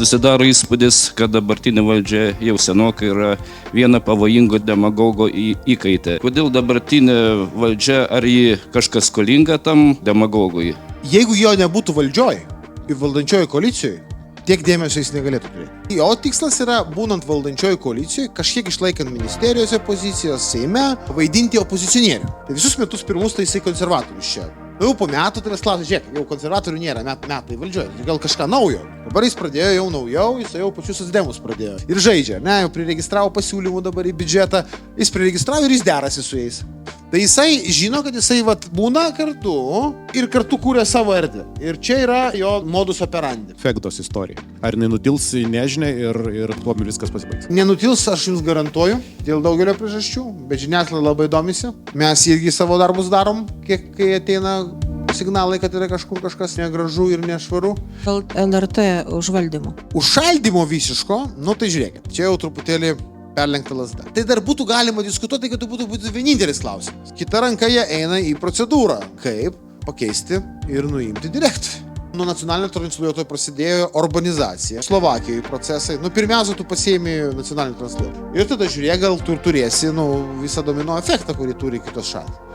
Susidaro įspūdis, kad dabartinė valdžia jau senokai yra viena pavojingo demagogo įkaitė. Kodėl dabartinė valdžia, ar ji kažkas skolinga tam demagogui? Jeigu jo nebūtų valdžioj ir valdančioje koalicijoje, tiek dėmesio jis negalėtų turėti. Jo tikslas yra, būnant valdančioje koalicijoje, kažkiek išlaikant ministerijose pozicijas, Seime, vaidinti opozicionierių. Tai visus metus pirmus tai jisai konservatorius čia. Jau po metų tavęs klausia, žiūrėk, jau konservatorių nėra, metai valdžioje, gal kažką naujo. Dabar jis pradėjo jau naujau, jis jau pačius socdemus pradėjo. Ir žaidžia, ne, jau priregistravo pasiūlymų dabar į biudžetą, jis priregistravo ir jis derasi su jais. Tai jisai žino, kad jisai būna kartu ir kartu kūrė savo erdvę. Ir čia yra jo modus operandi. Fegdos istorija. Ar jinai nutils į nežinę ir tuo viskas pasibaigs? Nenutils, aš jums garantuoju, dėl daugelio priežasčių, bet žiniasklaida labai domisi. Mes irgi savo darbus darom, kai ateina signalai, kad yra kažkur kažkas negražu ir nešvaru. LRT užvaldymo. Užšaldymo visiško, nu tai žiūrėkit, čia jau truputėlį perlenkta lazda. Tai dar būtų galima diskutuoti, kad tai būtų vienintelis klausimas. Kita ranka jie eina į procedūrą, kaip pakeisti ir nuimti direktorių. Nuo nacionalinio transliuotojo prasidėjo urbanizacija. Slovakijoje procesai. Pirmiausia, tu pasiėmi nacionalinį transliuotoją. Ir tada žiūrėk, gal tu turėsi visą domino efektą, kurį turi kitos šalys.